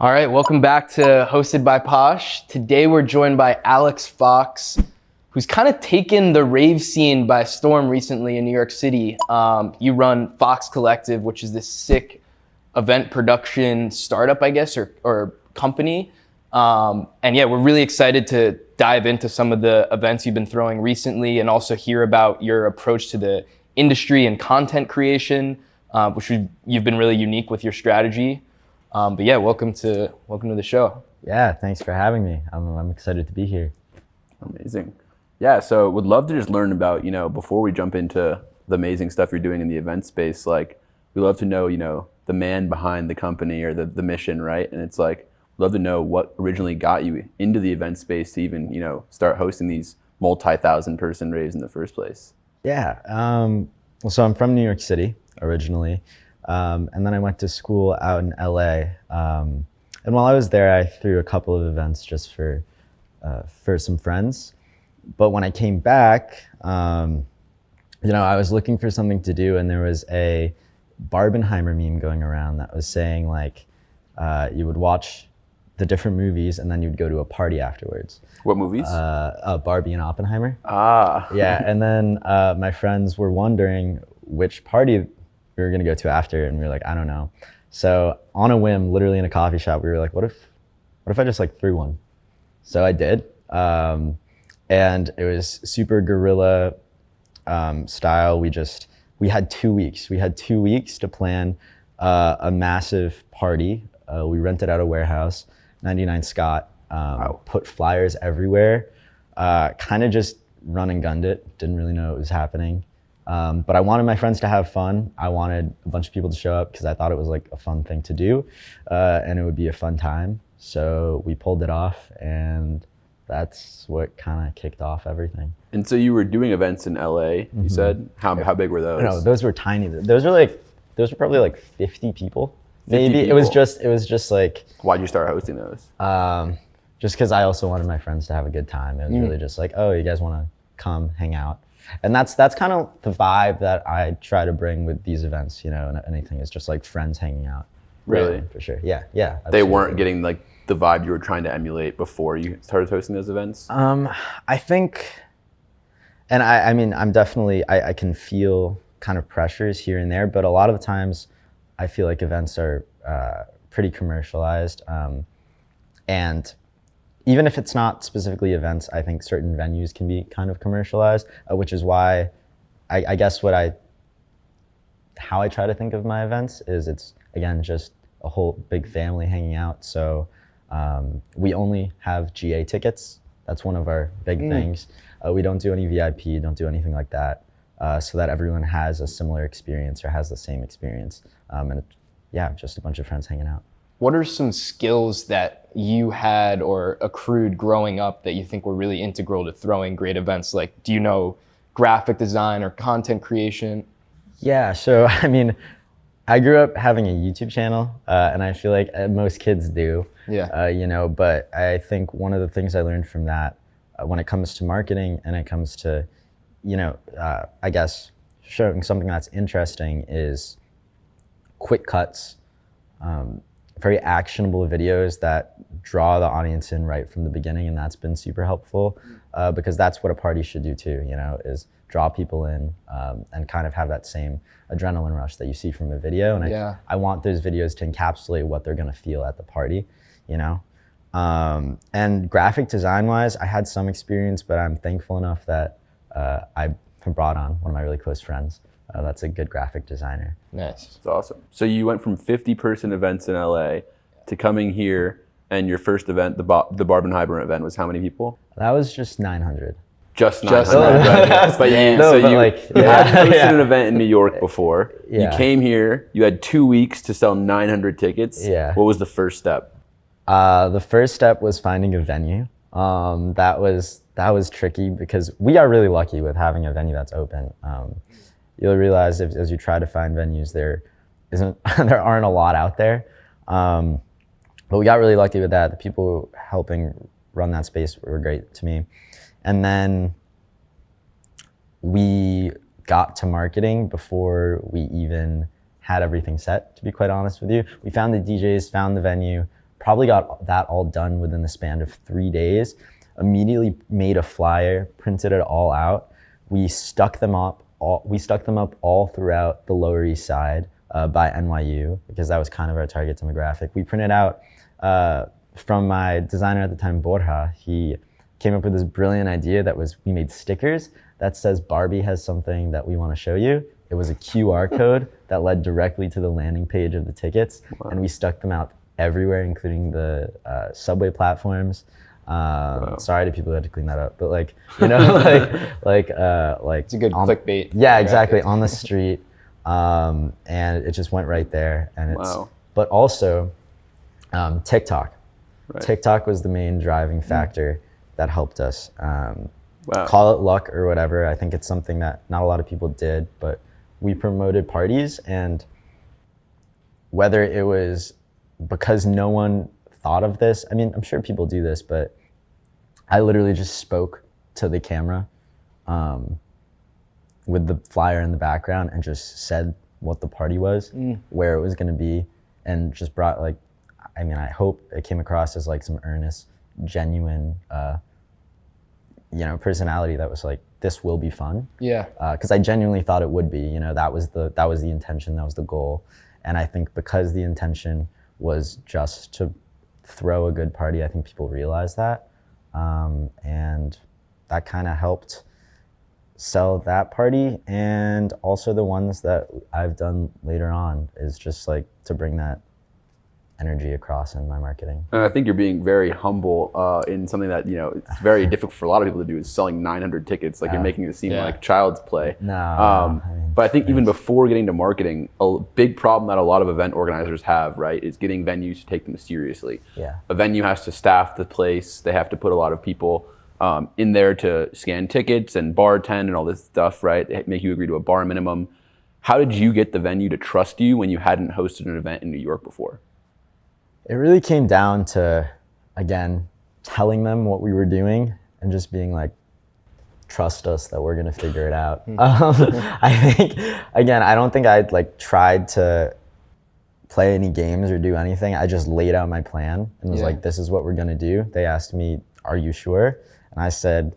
All right, welcome back to Hosted by Posh. Today we're joined by Alex Fox, who's kind of taken the rave scene by storm recently in New York City. You run Fox Collective, which is this sick event production startup, I guess, or company. And yeah, we're really excited to dive into some of the events you've been throwing recently and also hear about your approach to the industry and content creation, which you've been really unique with your strategy. But yeah, welcome to the show. Yeah, thanks for having me. I'm excited to be here. Amazing. Yeah, so would love to just learn about, before we jump into the amazing stuff you're doing in the event space, like we love to know, the man behind the company or the mission, right? And it's like, love to know what originally got you into the event space to even, start hosting these multi-thousand person raves in the first place. Yeah, so I'm from New York City originally. And then I went to school out in LA. And while I was there, I threw a couple of events just for some friends. But when I came back, I was looking for something to do, and there was a Barbenheimer meme going around that was saying like, you would watch the different movies and then you'd go to a party afterwards. What movies? Barbie and Oppenheimer. Ah. Yeah, and then my friends were wondering which party we were gonna go to after, and we were like, I don't know. So on a whim, literally in a coffee shop, we were like, what if I just like threw one? So I did, and it was super guerrilla style. We had 2 weeks. We had 2 weeks to plan a massive party. We rented out a warehouse, 99 Scott, Wow. Put flyers everywhere, kind of just run and gunned it. Didn't really know what was happening. But I wanted my friends to have fun. I wanted a bunch of people to show up because I thought it was like a fun thing to do, and it would be a fun time. So we pulled it off, and that's what kind of kicked off everything. And so you were doing events in LA, you said? How big were those? No, those were tiny. Those were probably like 50 people. 50 Maybe people. It was just like, Why'd you start hosting those? just because I also wanted my friends to have a good time. It was really just like, oh, you guys want to come hang out. And that's kind of the vibe that I try to bring with these events, and anything is just like friends hanging out. Really? For sure. Yeah. Absolutely. They weren't getting like the vibe you were trying to emulate before you started hosting those events? I think, and I mean, I'm definitely, I can feel kind of pressures here and there, but a lot of the times I feel like events are pretty commercialized. And even if it's not specifically events, I think certain venues can be kind of commercialized, which is why I guess how I try to think of my events is it's, again, just a whole big family hanging out. So we only have GA tickets. That's one of our big things. We don't do any VIP, don't do anything like that, so that everyone has a similar experience or has the same experience. And just a bunch of friends hanging out. What are some skills that you had or accrued growing up that you think were really integral to throwing great events? Like, do you know graphic design or content creation? Yeah, so I mean, I grew up having a YouTube channel, and I feel like most kids do. Yeah. But I think one of the things I learned from that, when it comes to marketing and it comes to, I guess showing something that's interesting, is quick cuts, very actionable videos that draw the audience in right from the beginning, and that's been super helpful, because that's what a party should do too, is draw people in, and kind of have that same adrenaline rush that you see from a video. And I want those videos to encapsulate what they're gonna feel at the party, And graphic design wise, I had some experience, but I'm thankful enough that I brought on one of my really close friends. That's a good graphic designer. Nice. That's awesome. So you went from 50-person events in LA to coming here, and your first event, the Barbenheimer event, was how many people? That was just 900. Just 900. Right. But you had hosted an event in New York before. Yeah. You came here. You had 2 weeks to sell 900 tickets. Yeah. What was the first step? The first step was finding a venue. That was tricky because we are really lucky with having a venue that's open. You'll realize as you try to find venues, there aren't a lot out there. But we got really lucky with that. The people helping run that space were great to me. And then we got to marketing before we even had everything set, to be quite honest with you. We found the DJs, found the venue, probably got that all done within the span of 3 days. Immediately made a flyer, printed it all out. We stuck them up all throughout the Lower East Side by NYU, because that was kind of our target demographic. We printed out from my designer at the time, Borja. He came up with this brilliant idea that was, we made stickers that says Barbie has something that we want to show you. It was a QR code that led directly to the landing page of the tickets. Wow. And we stuck them out everywhere, including the subway platforms. Wow. Sorry to people who had to clean that up, but like, you know, like it's a good clickbait. Yeah, exactly, on the street, and it just went right there. And it's, wow. But also, TikTok. Right. TikTok was the main driving factor that helped us. Wow. Call it luck or whatever. I think it's something that not a lot of people did, but we promoted parties, and whether it was because no one thought of this, I mean, I'm sure people do this, but I literally just spoke to the camera with the flyer in the background and just said what the party was, where it was going to be, and just brought like, I mean, I hope it came across as like some earnest, genuine, you know, personality that was like, this will be fun. Yeah. Because I genuinely thought it would be, you know, that was the intention, that was the goal. And I think because the intention was just to throw a good party, I think people realized that. And that kind of helped sell that party. And also the ones that I've done later on is just like to bring that energy across in my marketing. And I think you're being very humble in something that, you know, it's very difficult for a lot of people to do, is selling 900 tickets. Like you're making it seem like child's play. No. I mean, but I think even before getting to marketing, a big problem that a lot of event organizers have, right, is getting venues to take them seriously. Yeah. A venue has to staff the place. They have to put a lot of people in there to scan tickets and bartend and all this stuff, right? They make you agree to a bar minimum. How did you get the venue to trust you when you hadn't hosted an event in New York before? It really came down to, again, telling them what we were doing and just being like, trust us that we're going to figure it out. I think, again, I don't think I'd like tried to play any games or do anything. I just laid out my plan and was like, this is what we're going to do. They asked me, are you sure? And I said,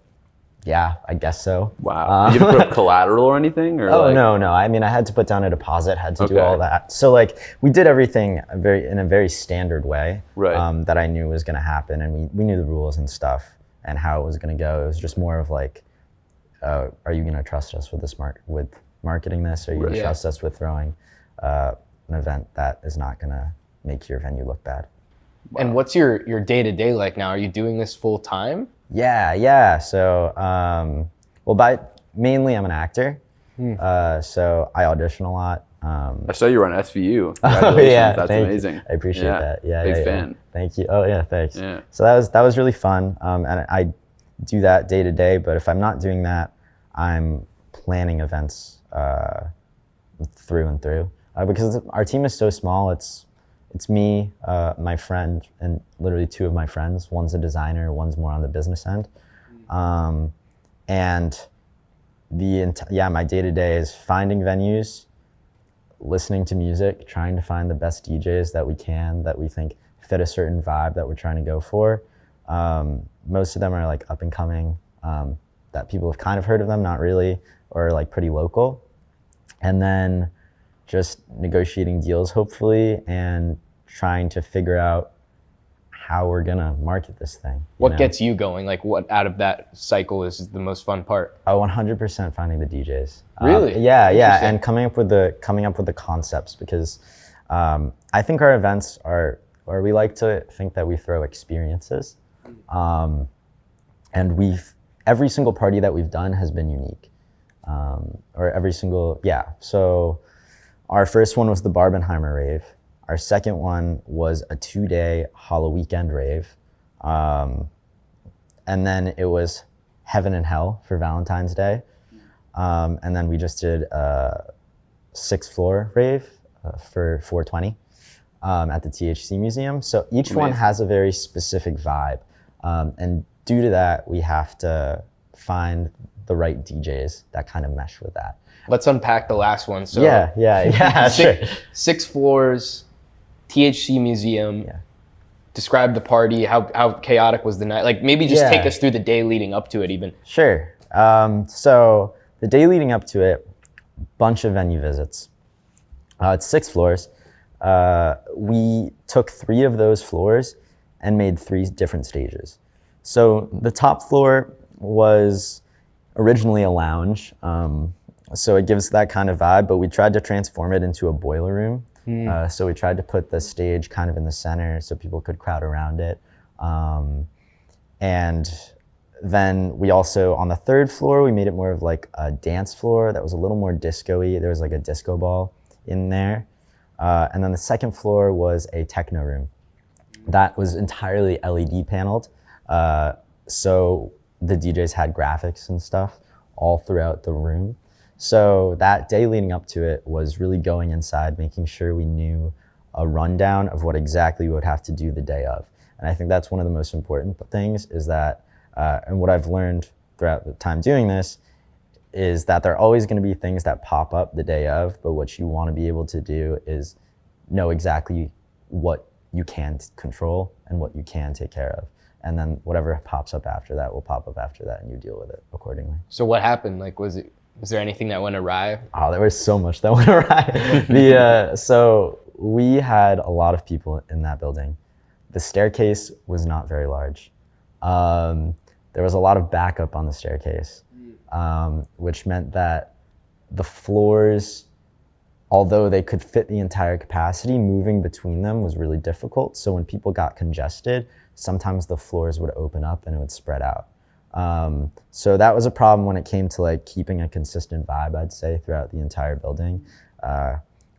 yeah, I guess so. Wow. Did you put up collateral or anything? Or no. I mean, I had to put down a deposit, had to do all that. So like we did everything in a very standard way, right. That I knew was going to happen. And we knew the rules and stuff and how it was going to go. It was just more of like, are you going to trust us with with marketing this? Are you going to trust us with throwing an event that is not going to make your venue look bad? Wow. And what's your day-to-day like now? Are you doing this full time? Yeah. So, mainly I'm an actor. So I audition a lot. I saw you were on SVU. Congratulations. That's amazing. You. I appreciate that. Yeah, big fan. Thank you. Oh yeah, thanks. Yeah. So that was really fun. And I do that day to day. But if I'm not doing that, I'm planning events through and through. Because our team is so small. It's me, my friend, and literally two of my friends. One's a designer, one's more on the business end. And my day-to-day is finding venues, listening to music, trying to find the best DJs that we can, that we think fit a certain vibe that we're trying to go for. Most of them are like up and coming, that people have kind of heard of them, not really, or like pretty local. And then just negotiating deals, hopefully, and trying to figure out how we're gonna market this thing. What gets you going? Like, what out of that cycle is the most fun part? 100% finding the DJs. Really? Yeah, and coming up with the concepts, because I think our events are, or we like to think that we throw experiences, and every single party that we've done has been unique, So our first one was the Barbenheimer Rave. Our second one was a 2-day Halloween rave. And then it was Heaven and Hell for Valentine's Day. And then we just did a 6th floor rave for 420 at the THC Museum. So each one has a very specific vibe. And due to that, we have to find the right DJs that kind of mesh with that. Let's unpack the last one. So yeah, sure. 6 floors, THC Museum. Yeah. describe the party. How chaotic was the night? Like maybe just take us through the day leading up to it even. Sure. So the day leading up to it, bunch of venue visits. It's 6 floors. We took 3 of those floors and made 3 different stages. So the top floor was originally a lounge. So it gives that kind of vibe, but we tried to transform it into a boiler room. So we tried to put the stage kind of in the center so people could crowd around it. And then we also, on the 3rd floor, we made it more of like a dance floor that was a little more disco-y. There was like a disco ball in there. And then the 2nd floor was a techno room that was entirely LED paneled. So the DJs had graphics and stuff all throughout the room. So that day leading up to it was really going inside, making sure we knew a rundown of what exactly we would have to do the day of. And I think that's one of the most important things is that, and what I've learned throughout the time doing this, is that there are always going to be things that pop up the day of, but what you want to be able to do is know exactly what you can control and what you can take care of. And then whatever pops up after that will pop up after that, and you deal with it accordingly. So what happened? Like, was there anything that went awry? Oh, there was so much that went awry. So we had a lot of people in that building. The staircase was not very large. There was a lot of backup on the staircase, which meant that the floors, although they could fit the entire capacity, moving between them was really difficult. So when people got congested, sometimes the floors would open up and it would spread out. So that was a problem when it came to like keeping a consistent vibe, I'd say, throughout the entire building,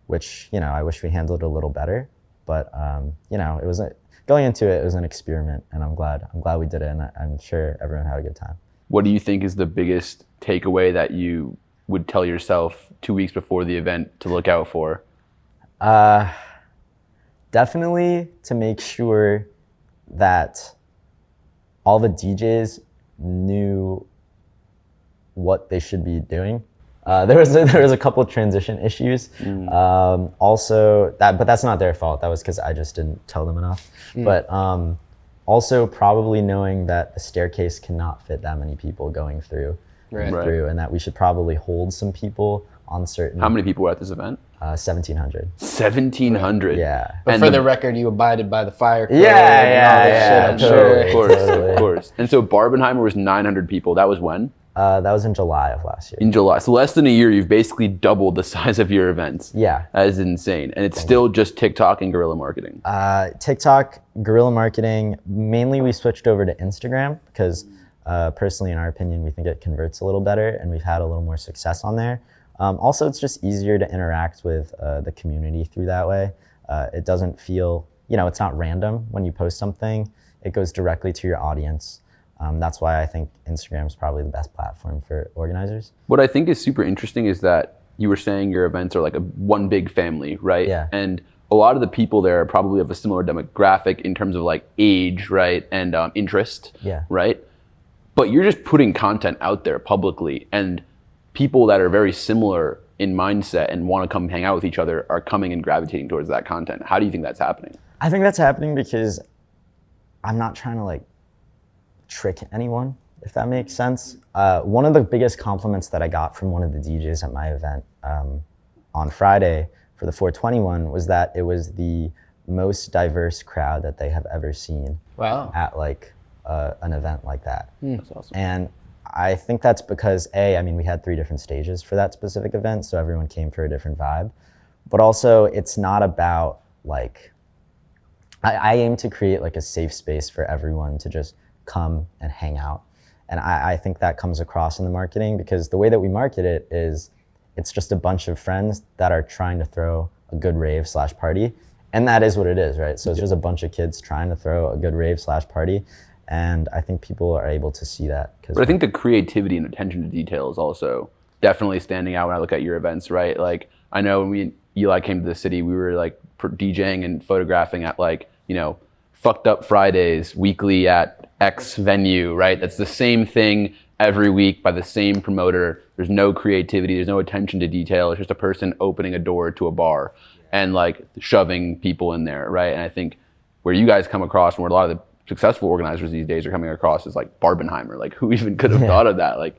which, you know, I wish we handled a little better, but, you know, it was going into it, it was an experiment, and I'm glad we did it, and I'm sure everyone had a good time. What do you think is the biggest takeaway that you would tell yourself 2 weeks before the event to look out for? Definitely to make sure that all the DJs knew what they should be doing. There was a couple of transition issues. Also, but that's not their fault. That was because I just didn't tell them enough. But also probably knowing that the staircase cannot fit that many people going through, and that we should probably hold some people on certain. How many people were at this event? 1,700. 1,700. Yeah. But And for the record, you abided by the fire code. Yeah, I'm sure. Of course, of course. And so Barbenheimer was 900 people. That was when? That was in July of last year. In July. So less than a year, you've basically doubled the size of your events. Yeah. That is insane. And it's still just TikTok and guerrilla marketing. TikTok, guerrilla marketing. Mainly we switched over to Instagram because personally, in our opinion, we think it converts a little better and we've had a little more success on there. Also, it's just easier to interact with the community through that way. It doesn't feel, you know, it's not random when you post something. It goes directly to your audience. That's why I think Instagram is probably the best platform for organizers. What I think is super interesting is that you were saying your events are like one big family, right? Yeah. And a lot of the people there are probably of a similar demographic in terms of like age, right? And interest, Yeah. right? But you're just putting content out there publicly, and people that are very similar in mindset and want to come hang out with each other are coming and gravitating towards that content. How do you think that's happening? I think that's happening because I'm not trying to like trick anyone, if that makes sense. One of the biggest compliments that I got from one of the DJs at my event on Friday for the 421 was that it was the most diverse crowd that they have ever seen. Wow. At like an event like that. That's awesome. And I think that's because I mean, we had 3 different stages for that specific event, so everyone came for a different vibe. But also, it's not about like, I aim to create like a safe space for everyone to just come and hang out. And I think that comes across in the marketing because the way that we market it is it's just a bunch of friends that are trying to throw a good rave/party. And that is what it is, right? So it's just a bunch of kids trying to throw a good rave/party. And I think people are able to see that. But I think the creativity and attention to detail is also definitely standing out when I look at your events, right? Like, I know when me and Eli came to the city, we were like DJing and photographing at like, you know, Fucked Up Fridays weekly at X venue, right? That's the same thing every week by the same promoter. There's no creativity, there's no attention to detail. It's just a person opening a door to a bar and like shoving people in there, right? And I think where you guys come across and where a lot of the successful organizers these days are coming across is like Barbenheimer. Like who even could have thought of that? Like,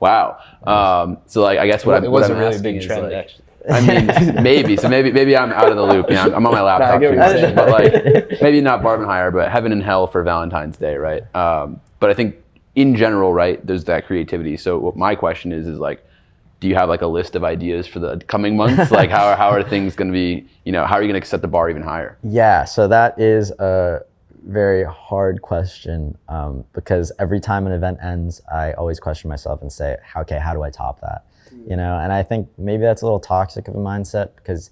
wow. So like, I guess what It was I'm a really asking big is trend, like, actually. I mean, maybe. So maybe I'm out of the loop. You know, I'm on my laptop get too what you're much. But like, maybe not Barbenheimer, but Heaven and Hell for Valentine's Day, right? But I think in general, right, there's that creativity. So what my question is like, do you have like a list of ideas for the coming months? Like how are things going to be, you know, how are you going to set the bar even higher? Yeah, so that is a very hard question because every time an event ends, I always question myself and say, okay, how do I top that? You know, and I think maybe that's a little toxic of a mindset because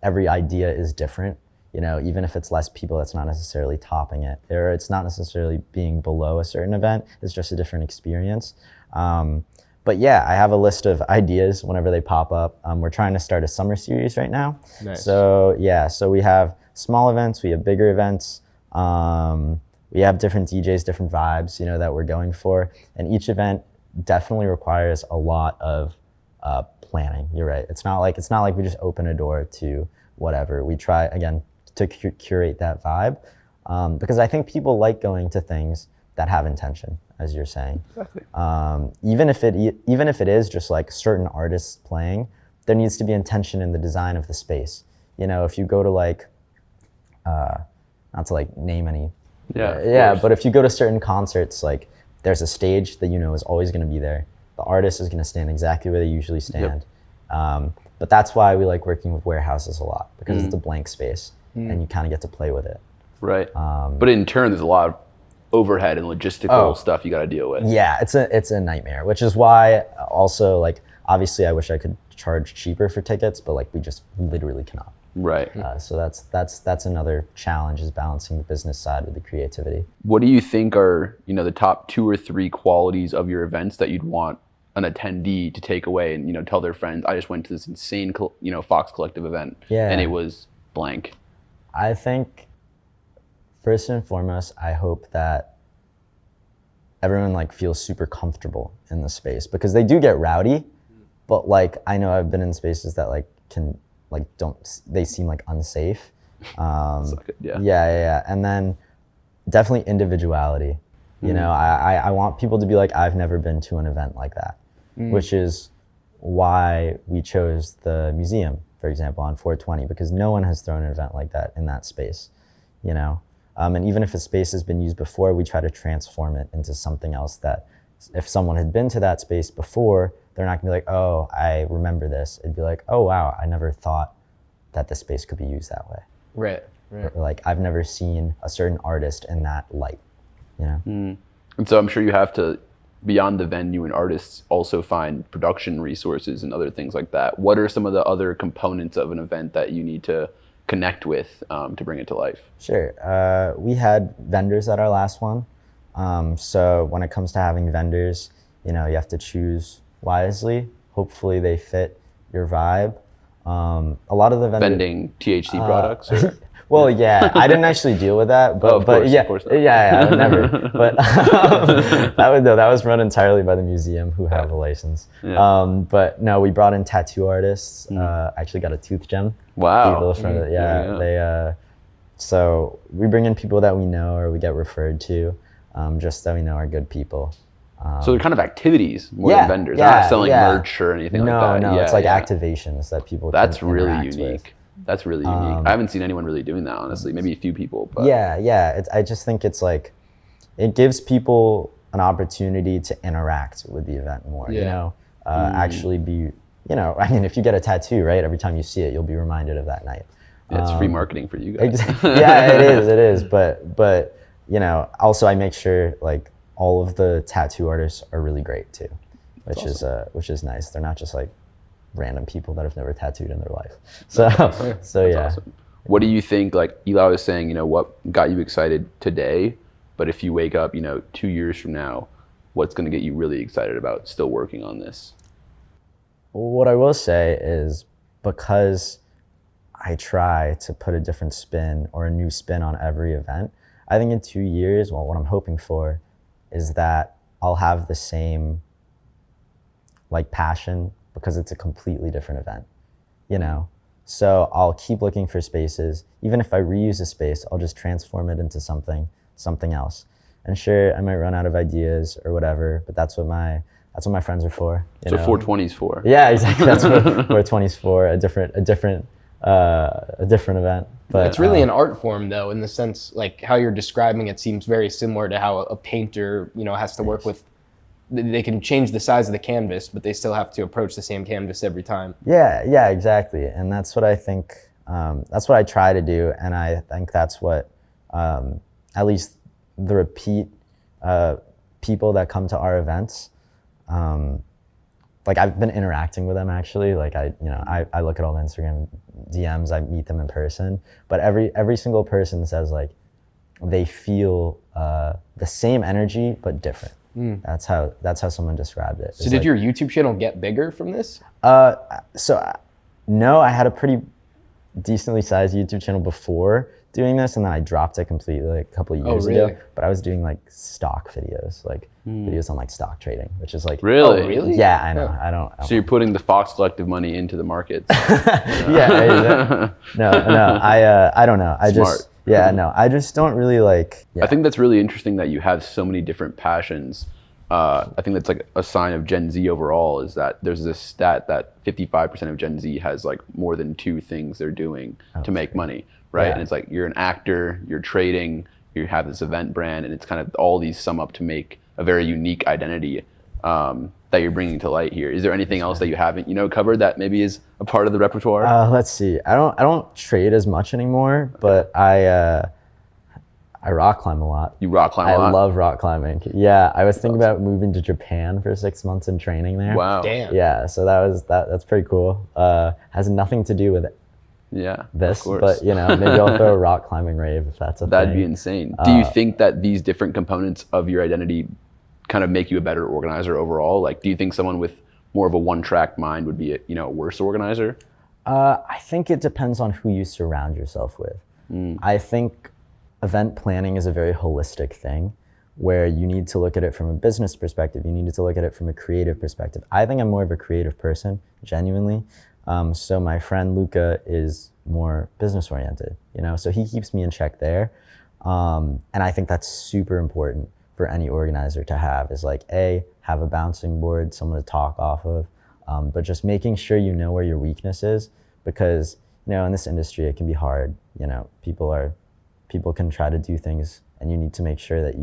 every idea is different. You know, even if it's less people, that's not necessarily topping it, or it's not necessarily being below a certain event. It's just a different experience. But yeah, I have a list of ideas whenever they pop up. We're trying to start a summer series right now. Nice. So yeah, so we have small events, we have bigger events. We have different DJs, different vibes, you know, that we're going for. And each event definitely requires a lot of planning. You're right. It's not like we just open a door to whatever. We try again to curate that vibe because I think people like going to things that have intention, as you're saying. Exactly. Even if it is just like certain artists playing, there needs to be intention in the design of the space. You know, if you go to like, not to like name any, but if you go to certain concerts, like there's a stage that you know is always going to be there. The artist is going to stand exactly where they usually stand. But that's why we like working with warehouses a lot because it's a blank space and you kind of get to play with it. Right. But in turn, there's a lot of overhead and logistical stuff you got to deal with. Yeah, it's a nightmare, which is why also like obviously I wish I could charge cheaper for tickets, but like we just literally cannot. Right. So that's another challenge is balancing the business side with the creativity. What do you think are, you know, the top 2 or 3 qualities of your events that you'd want an attendee to take away and, you know, tell their friends, I just went to this insane, you know, Fox Collective event and it was blank? I think first and foremost, I hope that everyone like feels super comfortable in the space because they do get rowdy, but like I know I've been in spaces that like can like they seem like unsafe. Yeah. And then definitely individuality. You know, I want people to be like, I've never been to an event like that, which is why we chose the museum, for example, on 420, because no one has thrown an event like that in that space, you know? And even if a space has been used before, we try to transform it into something else that if someone had been to that space before, they're not gonna be like, oh, I remember this. It'd be like, oh, wow, I never thought that this space could be used that way. Right. Or like, I've never seen a certain artist in that light, you know? And so I'm sure you have to, beyond the venue and artists, also find production resources and other things like that. What are some of the other components of an event that you need to connect with to bring it to life? Sure. We had vendors at our last one. So when it comes to having vendors, you know, you have to choose wisely. Hopefully they fit your vibe. A lot of the vendors... Vending THC products? Or? Well, yeah, I didn't actually deal with that, but, of course not. Yeah, I would never. But that was run entirely by the museum who have a license. Yeah. But no, we brought in tattoo artists. Actually got a tooth gem. Wow. People from they so we bring in people that we know or we get referred to, just that we know are good people. So they're kind of activities more than vendors. They're not selling merch or anything like that. No, it's like activations that people That's can really interact unique. with. That's really unique. I haven't seen anyone really doing that, honestly. Maybe a few people, but Yeah. I just think it's like, it gives people an opportunity to interact with the event more, you know, actually be, you know, I mean, if you get a tattoo, right, every time you see it, you'll be reminded of that night. Yeah, it's free marketing for you guys. Yeah, it is. But, you know, also I make sure like all of the tattoo artists are really great too, which is nice. They're not just like random people that have never tattooed in their life. So yeah. Awesome. What do you think, like Eli was saying, you know, what got you excited today, but if you wake up, you know, 2 years from now, what's going to get you really excited about still working on this? What I will say is because I try to put a different spin or a new spin on every event, I think in 2 years, well, what I'm hoping for is that I'll have the same like passion because it's a completely different event, you know? So I'll keep looking for spaces. Even if I reuse a space, I'll just transform it into something else. And sure, I might run out of ideas or whatever, but that's what my friends are for. You So know? 420 is for. Yeah, exactly. That's what 420 is for. A different event. But It's really an art form, though, in the sense like how you're describing it seems very similar to how a painter, has to work with. They can change the size of the canvas, but they still have to approach the same canvas every time. Yeah, exactly. And that's what I think. That's what I try to do, and I think that's what at least the repeat people that come to our events. Like I've been interacting with them actually. Like I look at all the Instagram DMs. I meet them in person, but every single person says like they feel the same energy but different. That's how someone described it. So did your YouTube channel get bigger from this? No, I had a pretty decently sized YouTube channel before doing this, and then I dropped it completely like a couple of years really? ago. But I was doing like stock videos, like videos on like stock trading, which is like Really? Oh, really? Yeah, I know. I don't. So you're putting the Fox Collective money into the markets. Yeah. No. I don't know. Smart. I just don't really like. Yeah. I think that's really interesting that you have so many different passions. I think that's like a sign of Gen Z overall, is that there's this stat that 55% of Gen Z has like more than 2 things they're doing to make money, right? Yeah. And it's like you're an actor, you're trading, you have this event brand, and it's kind of all these sum up to make a very unique identity that you're bringing to light here. Is there anything else that you haven't, covered that maybe is a part of the repertoire? Let's see. I don't trade as much anymore, but I rock climb a lot. You rock climb a lot? I love rock climbing. Yeah, I was thinking about moving to Japan for 6 months and training there. Wow. Damn. Yeah, so that's pretty cool. Has nothing to do with Yeah, this, of course. but maybe I'll throw a rock climbing rave if that's a That'd thing. be insane. Do you think that these different components of your identity kind of make you a better organizer overall? Like, do you think someone with more of a one-track mind would be a worse organizer? I think it depends on who you surround yourself with. I think event planning is a very holistic thing where you need to look at it from a business perspective. You need to look at it from a creative perspective. I think I'm more of a creative person, genuinely. So my friend Luca is more business oriented, so he keeps me in check there. And I think that's super important for any organizer to have, is like, have a bouncing board, someone to talk off of, but just making sure you know where your weakness is, because, in this industry, it can be hard. People can try to do things, and you need to make sure that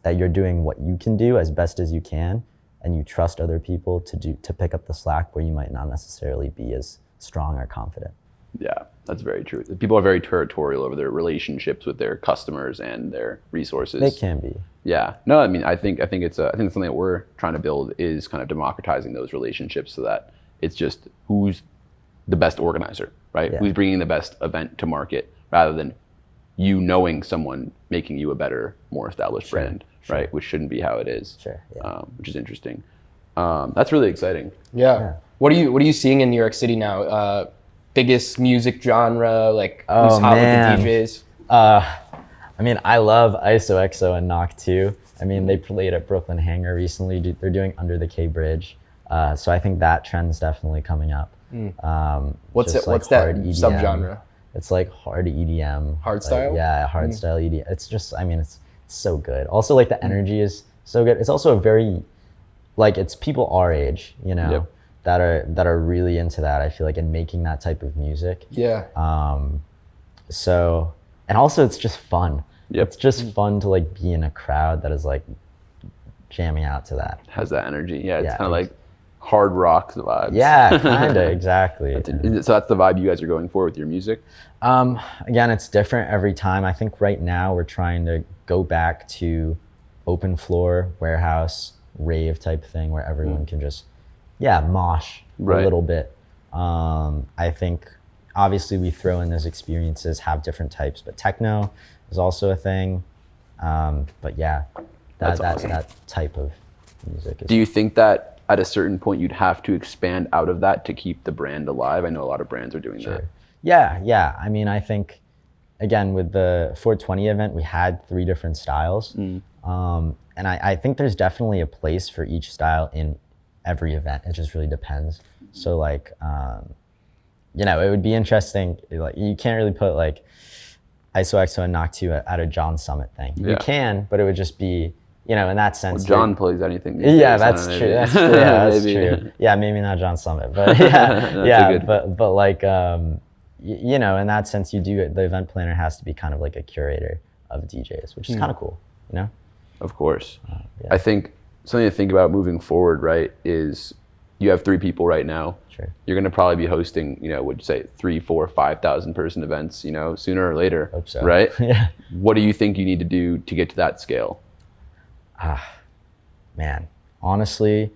that you're doing what you can do as best as you can, and you trust other people to pick up the slack where you might not necessarily be as strong or confident. Yeah, that's very true. People are very territorial over their relationships with their customers and their resources. They can be. Yeah. No, I mean, I think it's something that we're trying to build, is kind of democratizing those relationships so that it's just who's the best organizer, right? Yeah. Who's bringing the best event to market, rather than you knowing someone making you a better, more established brand, right? Which shouldn't be how it is. Sure. Yeah. Which is interesting. That's really exciting. Yeah. What are you seeing in New York City now? Biggest music genre, like who's hot with the DJs? I mean, I love ISOXO and Knock 2. I mean, they played at Brooklyn Hangar recently. They're doing Under the K Bridge. So I think that trend's definitely coming up. What's just what's like that hard EDM. subgenre? It's like hard EDM. Hardstyle? Yeah, hardstyle EDM. It's just, it's so good. Also, like the energy is so good. It's also a very, like, it's people our age, Yep. that are really into that, I feel like, and making that type of music. Yeah. So, and also it's just fun. Yep. It's just fun to like be in a crowd that is like jamming out to that. Has that energy. Yeah, it's Yeah, kind of like hard rock vibes. Yeah, kind of, exactly. So that's the vibe you guys are going for with your music? Again, it's different every time. I think right now we're trying to go back to open floor, warehouse, rave type thing where everyone can just, mosh a little bit. I think obviously we throw in those experiences, have different types, but techno is also a thing. But yeah, That's awesome. that type of music is. Do you think that at a certain point you'd have to expand out of that to keep the brand alive? I know a lot of brands are doing that. Yeah. I mean, I think, again, with the 420 event, we had 3 different styles. And I think there's definitely a place for each style in every event. It just really depends. So like, you know, it would be interesting. Like, you can't really put like ISOXO and Knock 2 at a John Summit thing. Yeah. You can, but it would just be, you know, in that sense. Well, John plays anything. These Yeah, days, I that's don't know, true. maybe. That's true. Yeah, that's Maybe. true. Yeah, maybe not John Summit, but yeah, That's yeah. a good- But like, you know, in that sense, the event planner has to be kind of like a curator of DJs, which is kind of cool, you know. Of course. Yeah. I think something to think about moving forward, right, is you have 3 people right now. Sure. You're going to probably be hosting, you know, would you say 3, 4, 5,000 person events, you know, sooner or later. Hope so. Right? Yeah. What do you think you need to do to get to that scale? Man, honestly,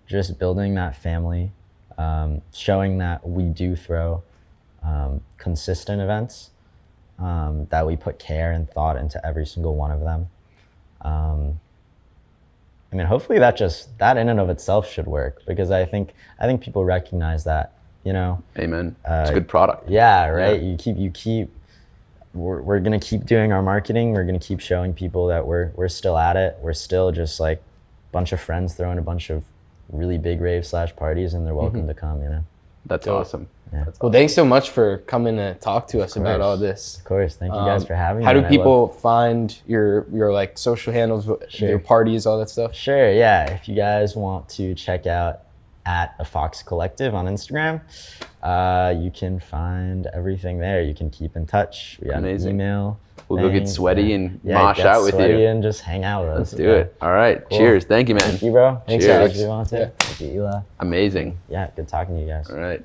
just building that family, showing that we do throw consistent events, that we put care and thought into every single one of them. I mean, hopefully that in and of itself should work, because I think people recognize that, you know. Amen. It's a good product. Yeah, right. Yeah. We're gonna keep doing our marketing. We're gonna keep showing people that we're still at it. We're still just like a bunch of friends throwing a bunch of really big rave/parties, and they're welcome to come, you know. That's awesome. Yeah. Well, thanks so much for coming to talk to us about course. all this. Of course. Thank you guys for having me. How do and I people find your like social handles, your parties, all that stuff? Sure, yeah. If you guys want to check out at a Fox Collective on Instagram, you can find everything there. You can keep in touch. We got Amazing. an email. We'll go get thing. sweaty and Yeah, mosh get out with sweaty you. and just hang out with us. Let's do it. All right. Cool. Cheers. Thank you, man. Thank you, bro. Thanks, Cheers. Alex. Thank you, Devontae. Yeah. Thank you, Eli. Amazing. Yeah, good talking to you guys. All right.